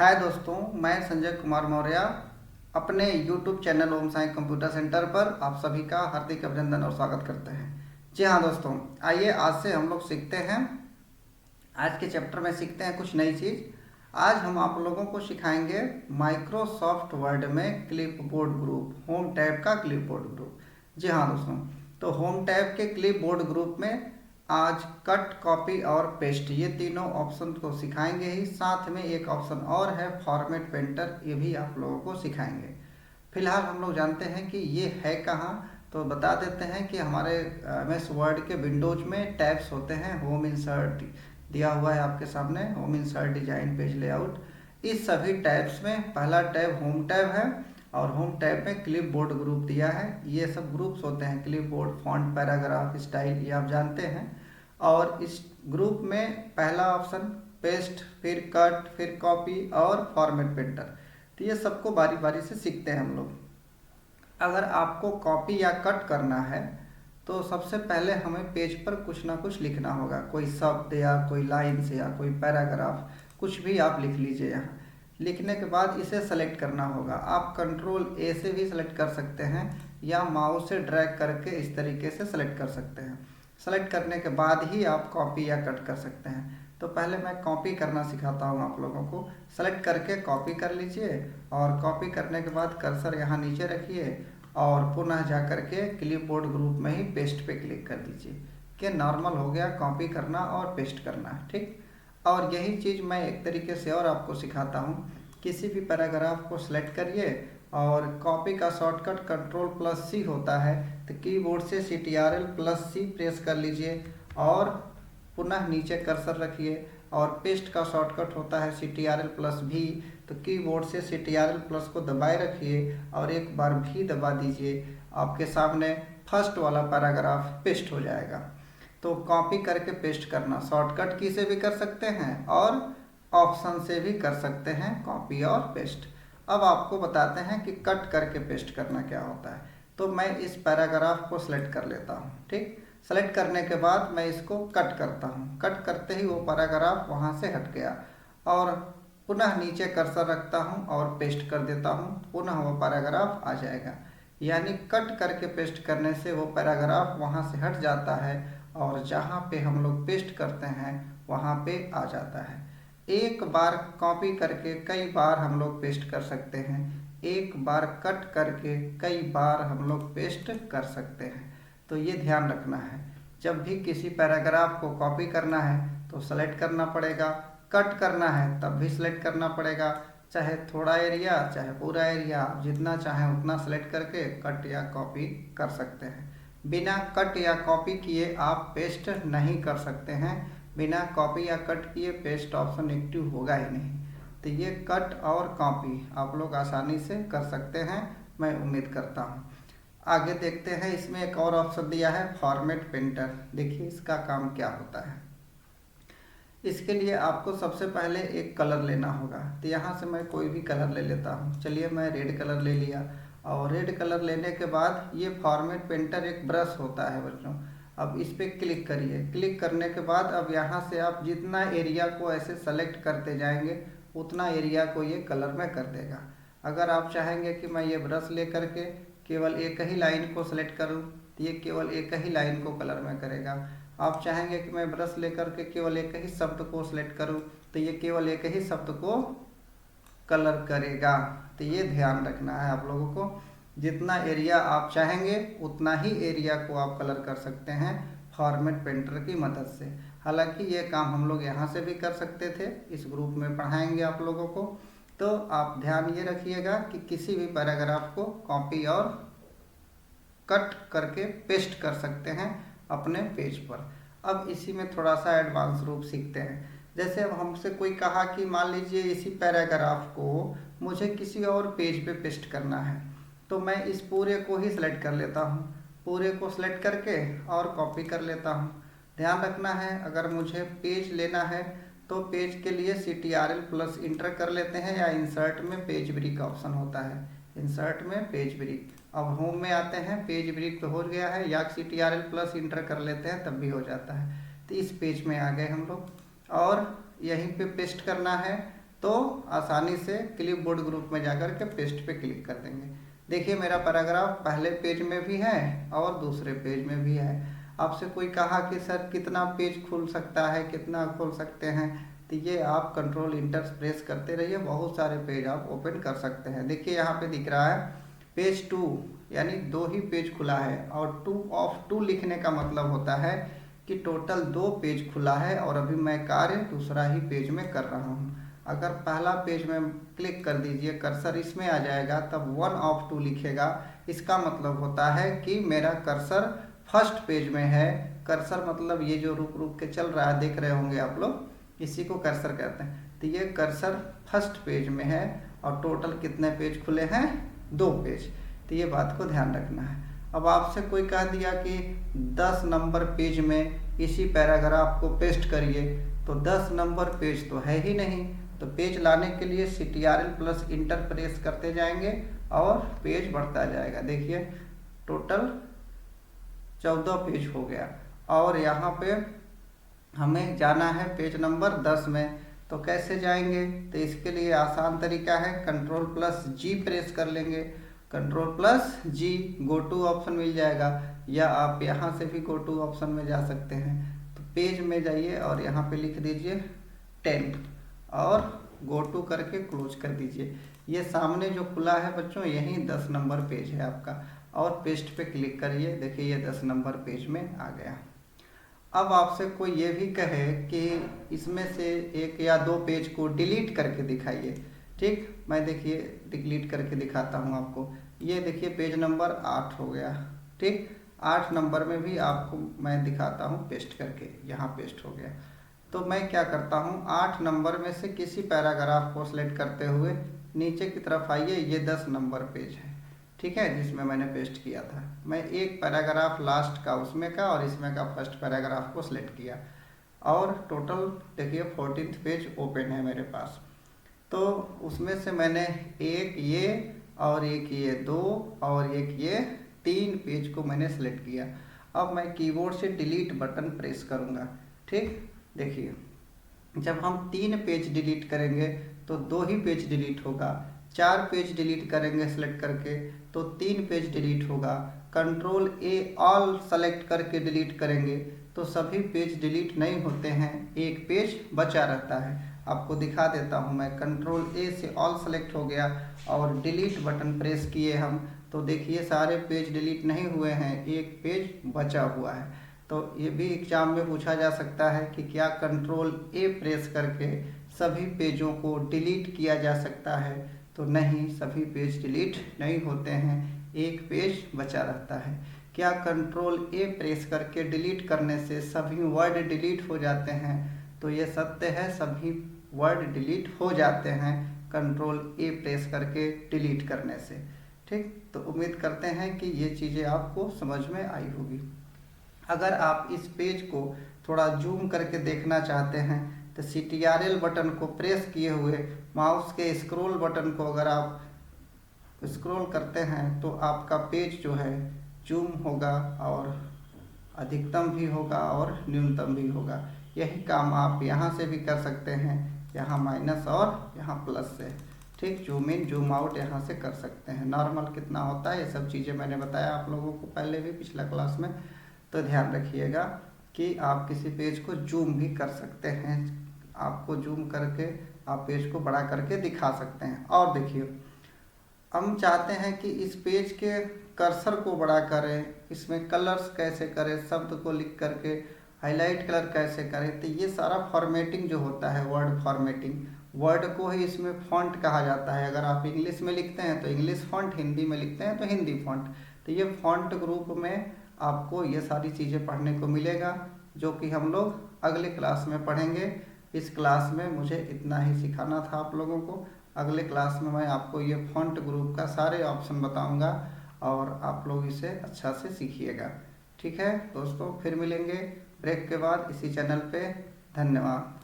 हाय दोस्तों, मैं संजय कुमार मौर्य अपने YouTube चैनल ओम साई कंप्यूटर सेंटर पर आप सभी का हार्दिक अभिनंदन और स्वागत करते हैं। जी हाँ दोस्तों, आइए आज से हम लोग सीखते हैं। आज के चैप्टर में सीखते हैं कुछ नई चीज़। आज हम आप लोगों को सिखाएंगे माइक्रोसॉफ्ट वर्ड में क्लिपबोर्ड ग्रुप, होम टैब का क्लिपबोर्ड ग्रुप। जी हाँ दोस्तों, तो होम टैब के क्लिपबोर्ड ग्रुप में आज कट, कॉपी और पेस्ट, ये तीनों ऑप्शन को सिखाएंगे ही। साथ में एक ऑप्शन और है फॉर्मेट पेंटर, ये भी आप लोगों को सिखाएंगे। फिलहाल हम लोग जानते हैं कि ये है कहाँ, तो बता देते हैं कि हमारे MS वर्ड के विंडोज में टैब्स होते हैं। होम इंसर्ट दिया हुआ है आपके सामने, home insert, design, page layout. इस सभी टैब्स में पहला टैब होम टैब है और होम टैब में क्लिप बोर्ड ग्रुप दिया है। ये सब ग्रुप्स होते हैं, clip board, font, paragraph, style, ये आप जानते हैं। और इस ग्रुप में पहला ऑप्शन पेस्ट, फिर कट, फिर कॉपी और फॉर्मेट पेंटर। तो ये सबको बारी बारी से सीखते हैं हम लोग। अगर आपको कॉपी या कट करना है तो सबसे पहले हमें पेज पर कुछ ना कुछ लिखना होगा, कोई शब्द या कोई लाइन्स या कोई पैराग्राफ, कुछ भी आप लिख लीजिए। यहाँ लिखने के बाद इसे सेलेक्ट करना होगा। आप कंट्रोल ए से भी सेलेक्ट कर सकते हैं या माउस से ड्रैग करके इस तरीके से सेलेक्ट कर सकते हैं। सेलेक्ट करने के बाद ही आप कॉपी या कट कर सकते हैं। तो पहले मैं कॉपी करना सिखाता हूँ आप लोगों को। सेलेक्ट करके कॉपी कर लीजिए और कॉपी करने के बाद कर्सर यहाँ नीचे रखिए और पुनः जा करके क्लिपबोर्ड ग्रुप में ही पेस्ट पे क्लिक कर दीजिए कि नॉर्मल हो गया कॉपी करना और पेस्ट करना, ठीक। और यही चीज़ मैं एक तरीके से और आपको सिखाता हूँ। किसी भी पैराग्राफ को सिलेक्ट करिए और कॉपी का शॉर्टकट कंट्रोल+C होता है, तो कीबोर्ड से CTRL+C प्रेस कर लीजिए और पुनः नीचे कर्सर रखिए। और पेस्ट का शॉर्टकट होता है CTRL+V, तो कीबोर्ड से CTRL+ को दबाए रखिए और एक बार भी दबा दीजिए। आपके सामने फर्स्ट वाला पैराग्राफ पेस्ट हो जाएगा। तो कॉपी करके पेस्ट करना शॉर्टकट की से भी कर सकते हैं और ऑप्शन से भी कर सकते हैं, कॉपी और पेस्ट। अब आपको बताते हैं कि कट करके पेस्ट करना क्या होता है। तो मैं इस पैराग्राफ को सिलेक्ट कर लेता हूँ, ठीक। सेलेक्ट करने के बाद मैं इसको कट करता हूँ। कट करते ही वो पैराग्राफ वहाँ से हट गया और पुनः नीचे कर्सर रखता हूँ और पेस्ट कर देता हूँ, पुनः वो पैराग्राफ आ जाएगा। यानी कट करके पेस्ट करने से वो पैराग्राफ वहाँ से हट जाता है और जहाँ पे हम लोग पेस्ट करते हैं वहाँ पे आ जाता है। एक बार कॉपी करके कई बार हम लोग पेस्ट कर सकते हैं, एक बार कट करके कई बार हम लोग पेस्ट कर सकते हैं। तो ये ध्यान रखना है, जब भी किसी पैराग्राफ को कॉपी करना है तो सेलेक्ट करना पड़ेगा, कट करना है तब भी सेलेक्ट करना पड़ेगा। चाहे थोड़ा एरिया चाहे पूरा एरिया, आप जितना चाहें उतना सेलेक्ट करके कट या कॉपी कर सकते हैं। बिना कट या कॉपी किए आप पेस्ट नहीं कर सकते हैं। बिना कॉपी या कट किए पेस्ट ऑप्शन एक्टिव होगा ही नहीं। तो ये कट और कॉपी आप लोग आसानी से कर सकते हैं, मैं उम्मीद करता हूँ। आगे देखते हैं, इसमें एक और ऑप्शन दिया है फॉर्मेट पेंटर। देखिए इसका काम क्या होता है। इसके लिए आपको सबसे पहले एक कलर लेना होगा। तो यहाँ से मैं कोई भी कलर ले लेता हूँ। चलिए मैं रेड कलर ले लिया और रेड कलर लेने के बाद ये फॉर्मेट पेंटर एक ब्रश होता है बच्चों। अब इस पर क्लिक करिए। क्लिक करने के बाद अब यहाँ से आप जितना एरिया को ऐसे सेलेक्ट करते जाएंगे उतना एरिया को ये कलर में कर देगा। अगर आप चाहेंगे कि मैं ये ब्रश ले करके केवल एक ही लाइन को सेलेक्ट करूँ तो ये केवल एक ही लाइन को कलर में करेगा। आप चाहेंगे कि मैं ब्रश लेकर के केवल एक ही शब्द को सिलेक्ट करूं तो ये केवल एक ही शब्द को कलर करेगा। तो ये ध्यान रखना है आप लोगों को, जितना एरिया आप चाहेंगे उतना ही एरिया को आप कलर कर सकते हैं फॉर्मेट पेंटर की मदद से। हालांकि ये काम हम लोग यहाँ से भी कर सकते थे, इस ग्रुप में पढ़ाएंगे आप लोगों को। तो आप ध्यान ये रखिएगा कि किसी भी पैराग्राफ को कॉपी और कट करके पेस्ट कर सकते हैं अपने पेज पर। अब इसी में थोड़ा सा एडवांस रूप सीखते हैं। जैसे अब हमसे कोई कहा कि मान लीजिए इसी पैराग्राफ को मुझे किसी और पेज पे पेस्ट करना है, तो मैं इस पूरे को ही सिलेक्ट कर लेता हूँ। पूरे को सिलेक्ट करके और कॉपी कर लेता हूँ। ध्यान रखना है, अगर मुझे पेज लेना है तो पेज के लिए CTRL+ इंटर कर लेते हैं या इंसर्ट में पेज ब्रेक ऑप्शन होता है, इंसर्ट में पेज ब्रेक। अब होम में आते हैं, पेज ब्रेक तो हो गया है, या CTRL+ इंटर कर लेते हैं तब भी हो जाता है। तो इस पेज में आ गए हम लोग और यहीं पे पेस्ट करना है। तो आसानी से क्लिप बोर्ड ग्रुप में जाकर के पेस्ट पे क्लिक कर देंगे। देखिए मेरा पैराग्राफ पहले पेज में भी है और दूसरे पेज में भी है। आपसे कोई कहा कि सर कितना पेज खुल सकता है, कितना खोल सकते हैं, तो ये आप कंट्रोल इंटर प्रेस करते रहिए, बहुत सारे पेज आप ओपन कर सकते हैं। देखिए यहाँ पे दिख रहा है पेज 2, यानी 2 ही पेज खुला है, और 2 ऑफ 2 लिखने का मतलब होता है कि टोटल 2 पेज खुला है और अभी मैं कार्य दूसरा ही पेज में कर रहा हूँ। अगर पहला पेज में क्लिक कर दीजिए, कर्सर इसमें आ जाएगा, तब 1 ऑफ 2 लिखेगा। इसका मतलब होता है कि मेरा कर्सर फर्स्ट पेज में है। कर्सर मतलब ये जो रुक रुक के चल रहा है, देख रहे होंगे आप लोग, इसी को कर्सर कहते हैं। तो ये कर्सर फर्स्ट पेज में है और टोटल कितने पेज खुले हैं? 2 पेज। तो ये बात को ध्यान रखना है। अब आपसे कोई कह दिया कि 10 नंबर पेज में इसी पैराग्राफ को पेस्ट करिए, तो 10 नंबर पेज तो है ही नहीं। तो पेज लाने के लिए CTRL प्लस इंटर प्रेस करते जाएंगे और पेज बढ़ता जाएगा। देखिए टोटल 14 पेज हो गया और यहाँ पे हमें जाना है पेज नंबर 10 में। तो कैसे जाएंगे? तो इसके लिए आसान तरीका है, कंट्रोल प्लस G प्रेस कर लेंगे। Control plus G go to option मिल जाएगा, या आप यहाँ से भी गो टू ऑप्शन में जा सकते हैं। तो पेज में जाइए और यहाँ पे लिख दीजिए 10 और गो टू करके क्लोज कर दीजिए। ये सामने जो खुला है बच्चों, यही 10 नंबर पेज है आपका, और पेस्ट पे क्लिक करिए। देखिए ये 10 नंबर पेज में आ गया। अब आपसे कोई ये भी कहे कि इसमें से 1 या 2 पेज को डिलीट करके दिखाइए, ठीक, मैं देखिए डिलीट करके दिखाता हूँ आपको। ये देखिए पेज नंबर 8 हो गया, ठीक, 8 नंबर में भी आपको मैं दिखाता हूँ पेस्ट करके। यहाँ पेस्ट हो गया। तो मैं क्या करता हूँ, 8 नंबर में से किसी पैराग्राफ को सिलेक्ट करते हुए नीचे की तरफ आइए। ये 10 नंबर पेज है, ठीक है, जिसमें मैंने पेस्ट किया था। मैं एक पैराग्राफ लास्ट का उसमें का और इसमें का फर्स्ट पैराग्राफ को सिलेक्ट किया, और टोटल देखिए 14th पेज ओपन है मेरे पास। तो उसमें से मैंने एक ये और एक ये 2 और एक ये 3 पेज को मैंने सिलेक्ट किया। अब मैं कीबोर्ड से डिलीट बटन प्रेस करूँगा, ठीक। देखिए जब हम 3 पेज डिलीट करेंगे तो 2 ही पेज डिलीट होगा। 4 पेज डिलीट करेंगे सेलेक्ट करके तो 3 पेज डिलीट होगा। कंट्रोल A ऑल सेलेक्ट करके डिलीट करेंगे तो सभी पेज डिलीट नहीं होते हैं, एक पेज बचा रहता है। आपको दिखा देता हूँ मैं। कंट्रोल A से ऑल सेलेक्ट हो गया और डिलीट बटन प्रेस किए हम, तो देखिए सारे पेज डिलीट नहीं हुए हैं, एक पेज बचा हुआ है। तो ये भी एग्जाम में पूछा जा सकता है कि क्या कंट्रोल A प्रेस करके सभी पेजों को डिलीट किया जा सकता है? तो नहीं, सभी पेज डिलीट नहीं होते हैं, एक पेज बचा रहता है। क्या कंट्रोल A प्रेस करके डिलीट करने से सभी वर्ड डिलीट हो जाते हैं? तो ये सत्य है, सभी वर्ड डिलीट हो जाते हैं कंट्रोल A प्रेस करके डिलीट करने से, ठीक। तो उम्मीद करते हैं कि ये चीज़ें आपको समझ में आई होगी। अगर आप इस पेज को थोड़ा जूम करके देखना चाहते हैं तो CTRL बटन को प्रेस किए हुए माउस के स्क्रॉल बटन को अगर आप स्क्रॉल करते हैं तो आपका पेज जो है जूम होगा, और अधिकतम भी होगा और न्यूनतम भी होगा। यही काम आप यहाँ से भी कर सकते हैं, यहाँ माइनस और यहाँ प्लस से, ठीक। जूम इन जूम आउट यहाँ से कर सकते हैं। नॉर्मल कितना होता है ये सब चीज़ें मैंने बताया आप लोगों को पहले भी पिछला क्लास में। तो ध्यान रखिएगा कि आप किसी पेज को जूम भी कर सकते हैं। आपको जूम करके आप पेज को बड़ा करके दिखा सकते हैं। और देखिए हम चाहते हैं कि इस पेज के कर्सर को बड़ा करें, इसमें कलर्स कैसे करें, शब्द को लिख करके हाईलाइट कलर कैसे करें। तो ये सारा फॉर्मेटिंग जो होता है, वर्ड फॉर्मेटिंग, वर्ड को ही इसमें फॉन्ट कहा जाता है। अगर आप इंग्लिश में लिखते हैं तो इंग्लिश फॉन्ट, हिंदी में लिखते हैं तो हिंदी फॉन्ट। तो ये फॉन्ट ग्रुप में आपको ये सारी चीज़ें पढ़ने को मिलेगा, जो कि हम लोग अगले क्लास में पढ़ेंगे। इस क्लास में मुझे इतना ही सिखाना था आप लोगों को। अगले क्लास में मैं आपको ये फॉन्ट ग्रुप का सारे ऑप्शन बताऊंगा और आप लोग इसे अच्छा से सीखिएगा, ठीक है दोस्तों। फिर मिलेंगे ब्रेक के बाद इसी चैनल पे। धन्यवाद।